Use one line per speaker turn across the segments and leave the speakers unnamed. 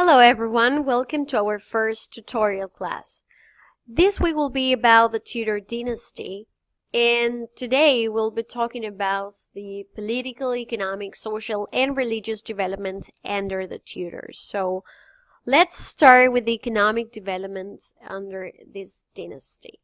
Hello everyone, welcome to our first tutorial class. This week will be about the Tudor dynasty, and today we'll be talking about the political, economic, social, and religious developments under the Tudors. So let's start with the economic developments under this dynasty.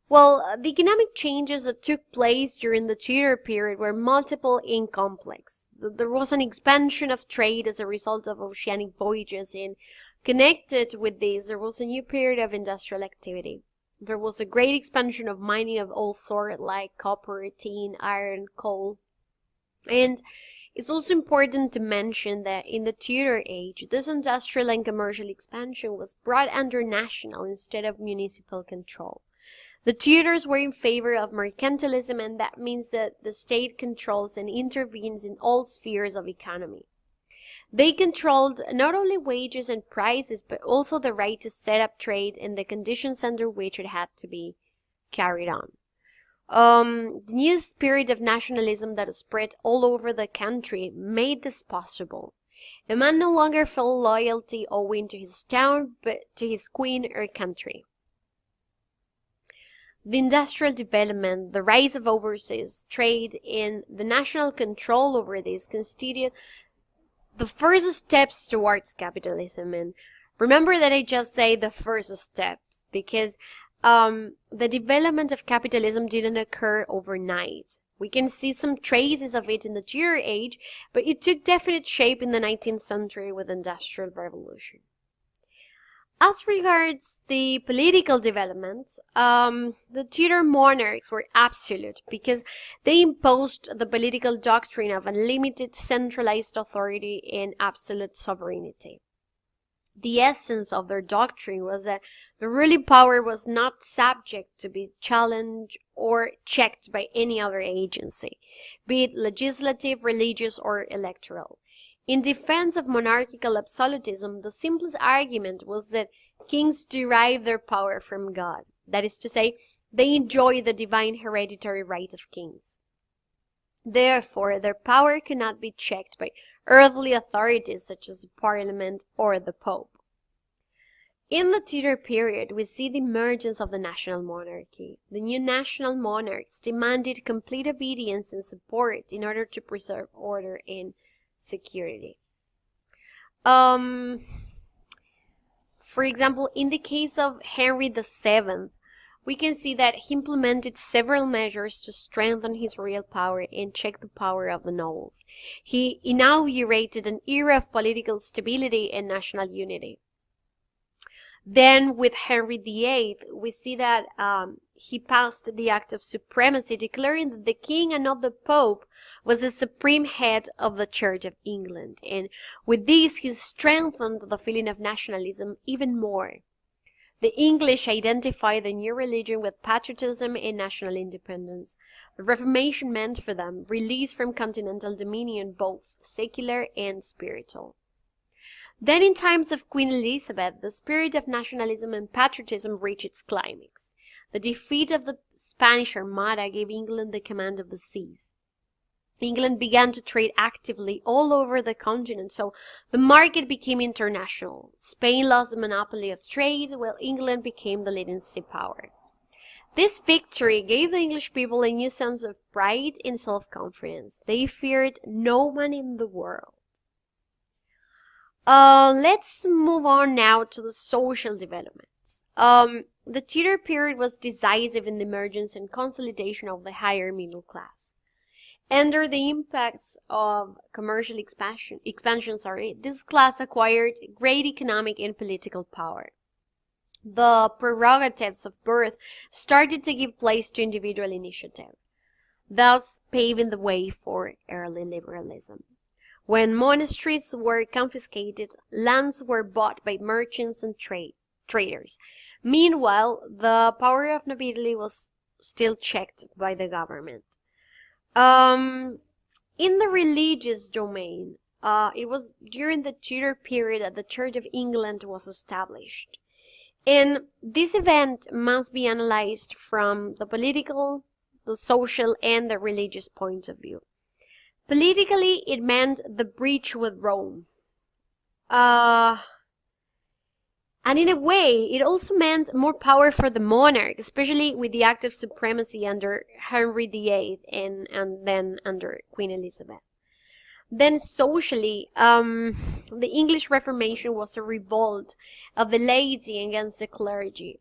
Well, the economic changes that took place during the Tudor period were multiple and complex. There was an expansion of trade as a result of oceanic voyages, and connected with this, there was a new period of industrial activity. There was a great expansion of mining of all sorts like copper, tin, iron, coal. And it's also important to mention that in the Tudor age, this industrial and commercial expansion was brought under national instead of municipal control. The Tudors were in favor of mercantilism, and that means that the state controls and intervenes in all spheres of economy. They controlled not only wages and prices, but also the right to set up trade and the conditions under which it had to be carried on. The new spirit of nationalism that spread all over the country made this possible. A man no longer felt loyalty owing to his town, but to his queen or country. The industrial development, the rise of overseas trade, and the national control over this constituted the first steps towards capitalism. And remember that I just say the first steps because the development of capitalism didn't occur overnight. We can see some traces of it in the Tudor age, but it took definite shape in the 19th century with the Industrial Revolution. As regards the political developments, the Tudor monarchs were absolute because they imposed the political doctrine of unlimited centralized authority and absolute sovereignty. The essence of their doctrine was that the ruling power was not subject to be challenged or checked by any other agency, be it legislative, religious, or electoral. In defense of monarchical absolutism, the simplest argument was that kings derive their power from God. That is to say, they enjoy the divine hereditary right of kings. Therefore, their power cannot be checked by earthly authorities such as the Parliament or the Pope. In the Tudor period, we see the emergence of the national monarchy. The new national monarchs demanded complete obedience and support in order to preserve order and security. For example, in the case of Henry VII, we can see that he implemented several measures to strengthen his real power and check the power of the nobles. He inaugurated an era of political stability and national unity. Then with Henry VIII, we see that he passed the Act of Supremacy, declaring that the king and not the Pope was the supreme head of the Church of England. And with this, he strengthened the feeling of nationalism even more. The English identified the new religion with patriotism and national independence. The Reformation meant for them release from continental dominion, both secular and spiritual. Then in times of Queen Elizabeth, the spirit of nationalism and patriotism reached its climax. The defeat of the Spanish Armada gave England the command of the seas. England began to trade actively all over the continent, so the market became international. Spain lost the monopoly of trade, while England became the leading sea power. This victory gave the English people a new sense of pride and self-confidence. They feared no one in the world. Let's move on now to the social developments. The Tudor period was decisive in the emergence and consolidation of the higher middle class. Under the impacts of commercial expansion, this class acquired great economic and political power. The prerogatives of birth started to give place to individual initiative, thus paving the way for early liberalism. When monasteries were confiscated, lands were bought by merchants and traders. Meanwhile, the power of nobility was still checked by the government. In the religious domain, it was during the Tudor period that the Church of England was established. And this event must be analyzed from the political, the social, and the religious point of view. Politically, it meant the breach with Rome. And in a way, it also meant more power for the monarch, especially with the active supremacy under Henry VIII and then under Queen Elizabeth. Then socially, the English Reformation was a revolt of the laity against the clergy.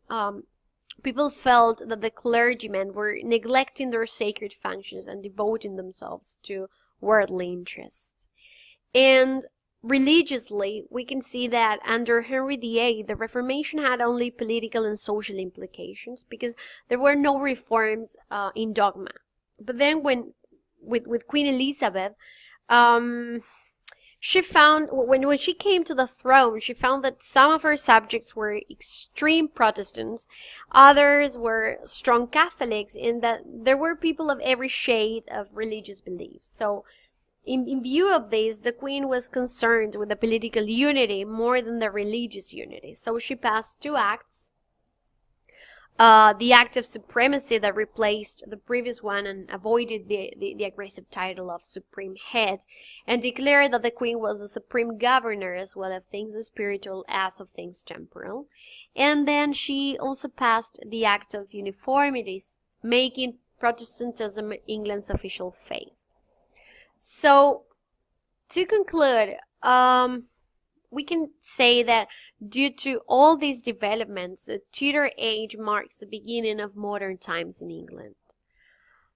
People felt that the clergymen were neglecting their sacred functions and devoting themselves to worldly interests. And religiously, we can see that under Henry VIII, the Reformation had only political and social implications because there were no reforms in dogma. But then with Queen Elizabeth, she found, when she came to the throne, she found that some of her subjects were extreme Protestants, others were strong Catholics, and that there were people of every shade of religious beliefs. So in view of this, the Queen was concerned with the political unity more than the religious unity. So she passed two acts. The Act of Supremacy that replaced the previous one and avoided the aggressive title of Supreme Head, and declared that the Queen was the supreme governor as well of things spiritual as of things temporal. And then she also passed the Act of Uniformity, making Protestantism England's official faith. So, to conclude, we can say that due to all these developments, the Tudor age marks the beginning of modern times in England.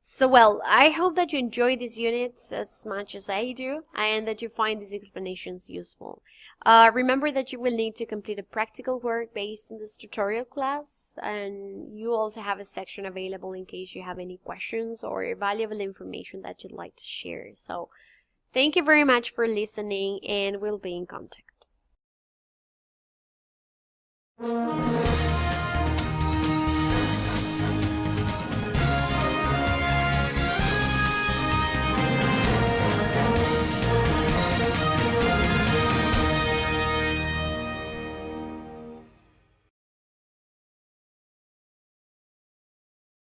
So, well, I hope that you enjoy these units as much as I do, and that you find these explanations useful. Remember that you will need to complete a practical work based on this tutorial class, and you also have a section available in case you have any questions or valuable information that you'd like to share. So, thank you very much for listening, and we'll be in contact.